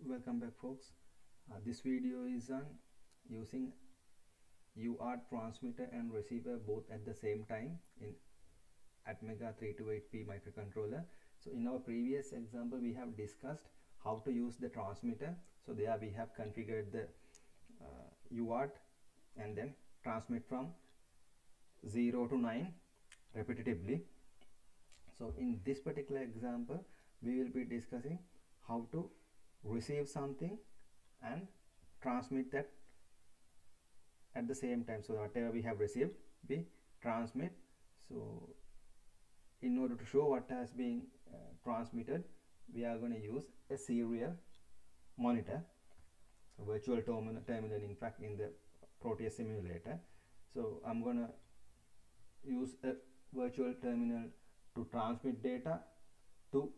Welcome back, folks. This video is on using UART transmitter and receiver both at the same time in Atmega 328P microcontroller. So in our previous example we have discussed how to use the transmitter. So there we have configured the UART and then transmit from 0 to 9 repetitively. So in this particular example we will be discussing how to receive something and transmit that at the same time. So whatever we have received we transmit. So in order to show what has been transmitted, we are going to use a serial monitor, a virtual terminal in fact in the Proteus simulator. So I'm going to use a virtual terminal to transmit data to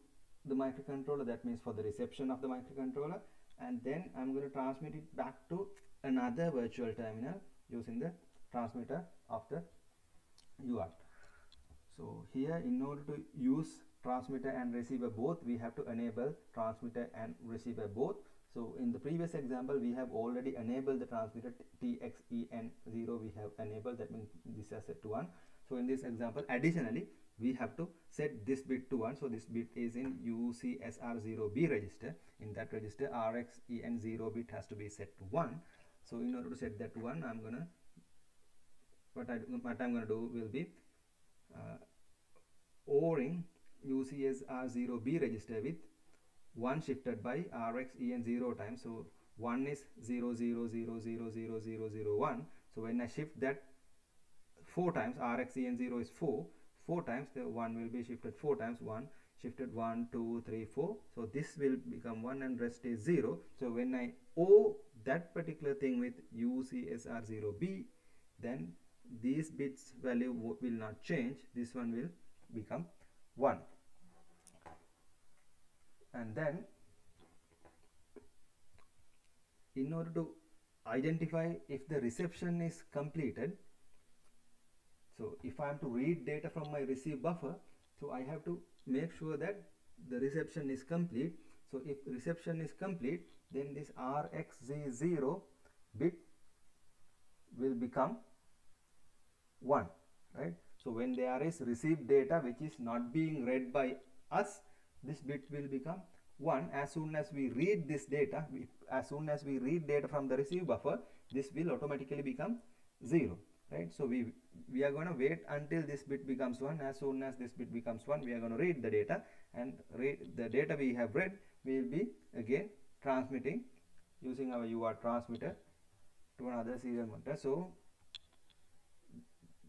the microcontroller, that means for the reception of the microcontroller, and then I'm going to transmit it back to another virtual terminal using the transmitter of the UART. So here, in order to use transmitter and receiver both, we have to enable transmitter and receiver both. So in the previous example we have already enabled the transmitter TXEN0, we have enabled, that means this is set to 1. So in this example additionally we have to set this bit to 1. So this bit is in USART register. In that register RxEN0 bit has to be set to 1. So in order to set that to 1, I'm gonna what I'm gonna do will be ORing UCSR0B register with 1 shifted by RxEN0 times. So 1 is 0 0 0 0 0 0 0 1. So when I shift that 4 times, RxEN0 is 4 times, the 1 will be shifted 4 times, 1 shifted 1 2 3 4. So this will become 1 and rest is 0. So when I O that particular thing with UCSR0B, then these bits value will not change, this one will become 1. And then in order to identify if the reception is completed, so if I am to read data from my receive buffer, so I have to make sure that the reception is complete. So if reception is complete, then this RxZ0 bit will become 1, right? So when there is received data which is not being read by us, this bit will become 1. As soon as we read this data, as soon as we read data from the receive buffer, this will automatically become 0, right? So we are going to wait until this bit becomes 1. As soon as this bit becomes 1, we are going to read the data, and read the data we have read, we will be again transmitting using our UART transmitter to another serial monitor. So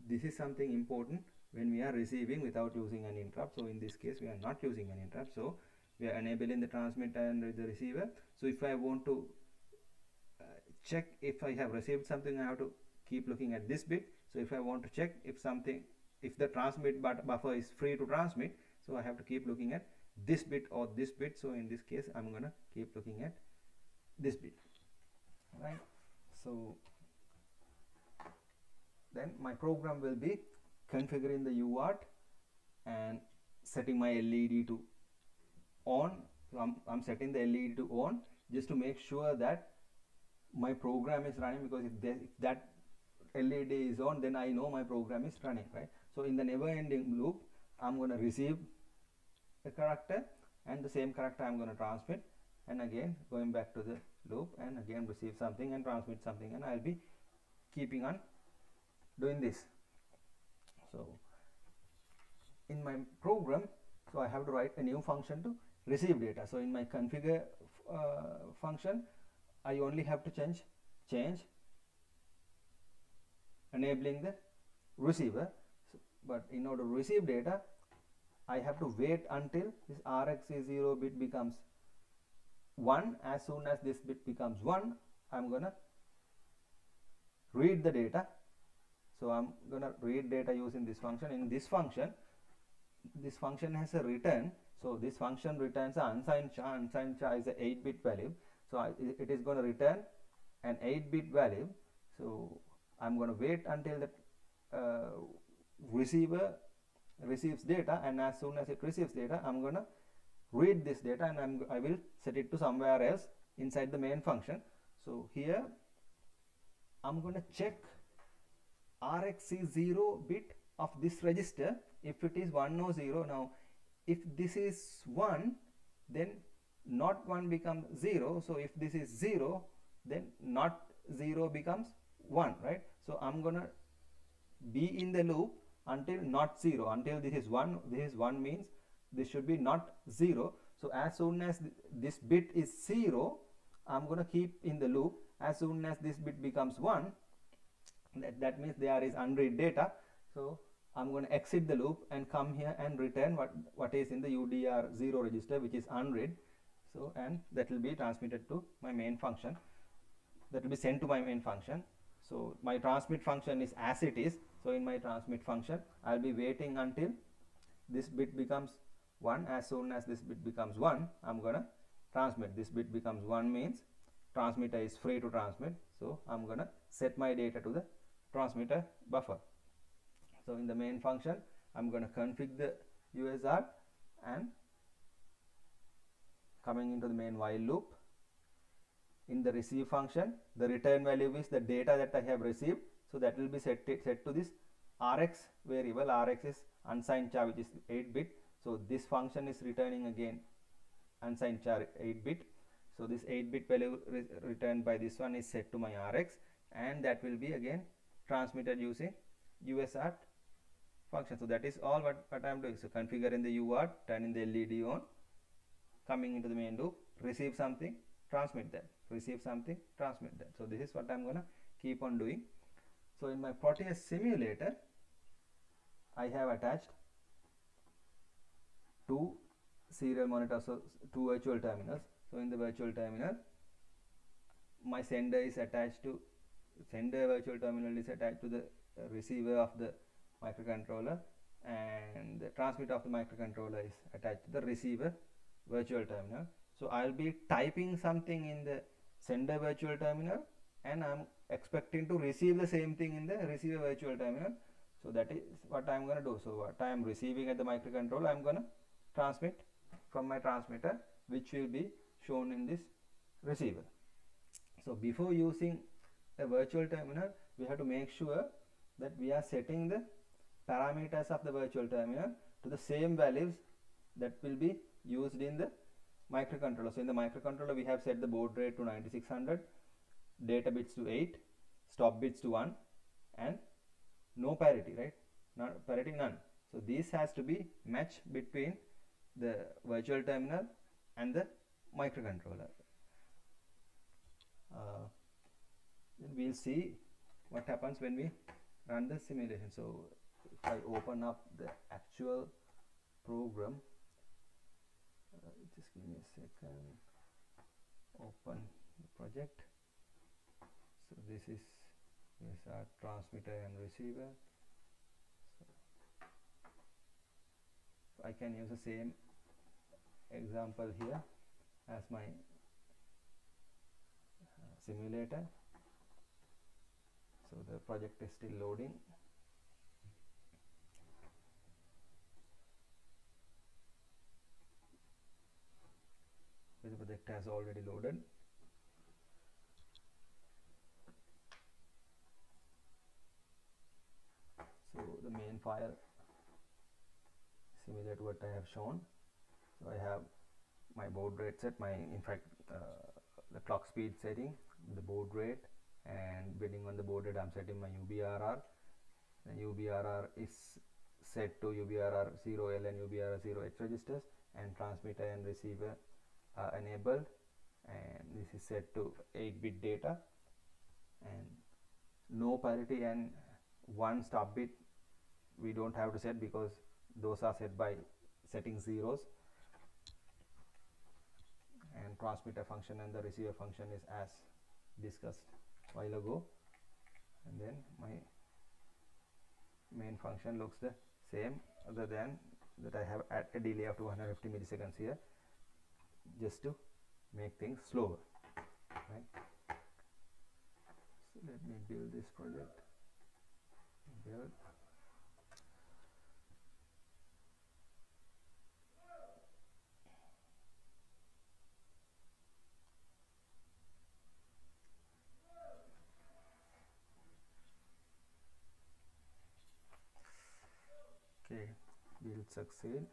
this is something important when we are receiving without using an interrupt. So in this case we are not using an interrupt, so we are enabling the transmitter and the receiver. So if I want to check if I have received something, I have to keep looking at this bit. So if I want to check if the transmit buffer is free to transmit, so I have to keep looking at this bit or this bit. So in this case I'm gonna keep looking at this bit, right? So then my program will be configuring the UART and setting my LED to on. So I'm setting the LED to on just to make sure that my program is running, because if that LED is on, then I know my program is running, right? So in the never ending loop I'm going to receive a character, and the same character I'm going to transmit, and again going back to the loop and again receive something and transmit something, and I'll be keeping on doing this. So in my program, so I have to write a new function to receive data. So in my configure function, I only have to change enabling the receiver. So, but in order to receive data, I have to wait until this RxZ0 bit becomes 1. As soon as this bit becomes 1, I'm gonna read the data. So I'm gonna read data using this function. In this function has a return. So this function returns an unsigned char. Unsigned char is a 8-bit value. So it is going to return an 8-bit value. So I'm going to wait until the receiver receives data, and as soon as it receives data, I'm going to read this data and I will set it to somewhere else inside the main function. So here I'm going to check RX is 0 bit of this register if it is 1 or 0. Now if this is 1, then not 1 becomes 0. So if this is 0, then not 0 becomes 1, right? So I'm gonna be in the loop until not 0, until this is 1. This is 1 means this should be not 0. So as soon as this bit is 0, I'm gonna keep in the loop. As soon as this bit becomes 1, that means there is unread data. So I'm going to exit the loop and come here and return what is in the UDR0 register, which is unread. So, and that will be transmitted to my main function. That will be sent to my main function. So my transmit function is as it is. So in my transmit function, I'll be waiting until this bit becomes 1. As soon as this bit becomes 1, I'm going to transmit. This bit becomes 1 means transmitter is free to transmit. So I'm going to set my data to the transmitter buffer. So in the main function, I'm going to configure the USART and coming into the main while loop. In the receive function, the return value is the data that I have received. So that will be set to this RX variable. RX is unsigned char, which is 8-bit. So this function is returning again unsigned char 8-bit. So this 8-bit value returned by this one is set to my RX, and that will be again transmitted using USART function. So that is all what I am doing. So configuring the UART, turning the LED on, coming into the main loop, receive something, transmit that, receive something, transmit that. So this is what I am gonna keep on doing. So in my Proteus simulator, I have attached 2 serial monitors, so 2 virtual terminals. So in the virtual terminal, my sender is attached to virtual terminal is attached to the receiver of the microcontroller, and the transmitter of the microcontroller is attached to the receiver virtual terminal. So I'll be typing something in the sender virtual terminal, and I'm expecting to receive the same thing in the receiver virtual terminal. So that is what I'm going to do. So what I am receiving at the microcontroller, I'm going to transmit from my transmitter, which will be shown in this receiver. So before using a virtual terminal, we have to make sure that we are setting the parameters of the virtual terminal to the same values that will be used in the microcontroller. So in the microcontroller, we have set the baud rate to 9600, data bits to 8, stop bits to 1, and no parity, right? Not parity, none. So this has to be matched between the virtual terminal and the microcontroller. Then we'll see what happens when we run the simulation. So if I open up the actual program, just give me a second, open the project. So this is our transmitter and receiver. So I can use the same example here as my simulator. So the project is still loading. The project has already loaded. So the main file simulate what I have shown. So I have my baud rate set, the clock speed setting, the baud rate, and depending on the baud rate I'm setting my UBRR. The UBRR is set to UBRR 0L and UBRR 0H registers, and transmitter and receiver are enabled, and this is set to 8-bit data, and no parity and 1 stop bit we don't have to set because those are set by setting zeros, and transmitter function and the receiver function is as discussed while ago, and then my main function looks the same, other than that I have a delay of 250 milliseconds here just to make things slower, right? So let me build this project. Build. will succeed.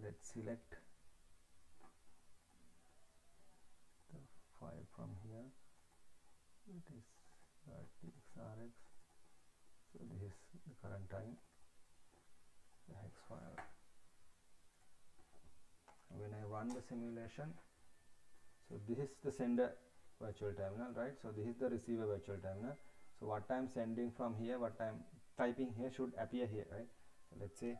Let's select the file from here. It is .txrx. So this is the current time, the hex file. When I run the simulation, so this is the sender virtual terminal, right? So this is the receiver virtual terminal. So what I'm sending from here, what I'm typing here should appear here, right? So let's say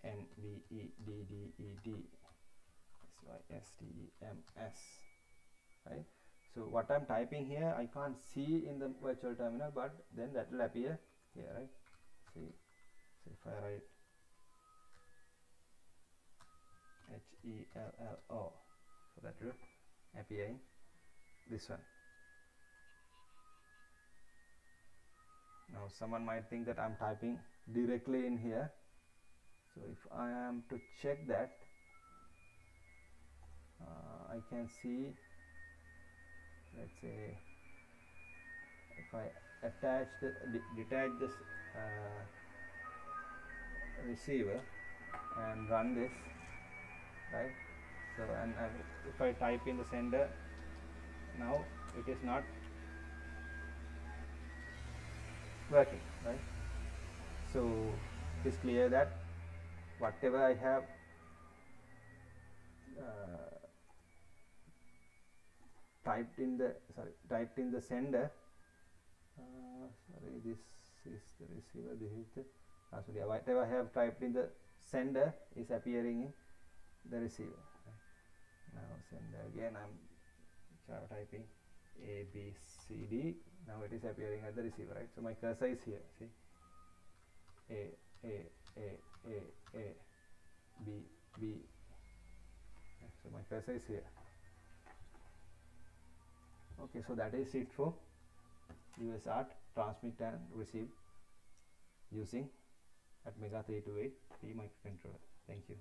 ENVEDDEDSYSTEMS, right? So what I'm typing here I can't see in the virtual terminal, but then that will appear here, right? See, so if I write HELLO, so that will appear in this one. Now someone might think that I'm typing directly in here. So if I am to check that, I can see, let's say if I attach the detach this receiver and run this, right? So and if I type in the sender, now it is not working, right? So it's clear that whatever I have typed in the sender, sorry, this is the receiver, this is the sorry, whatever I have typed in the sender is appearing in the receiver, right? Now sender again, I'm typing ABCD, now it is appearing at the receiver, right? So my cursor is here, see, A B B, so my cursor is here. Okay, so that is it for USART transmit and receive using Atmega 328P microcontroller. Thank you.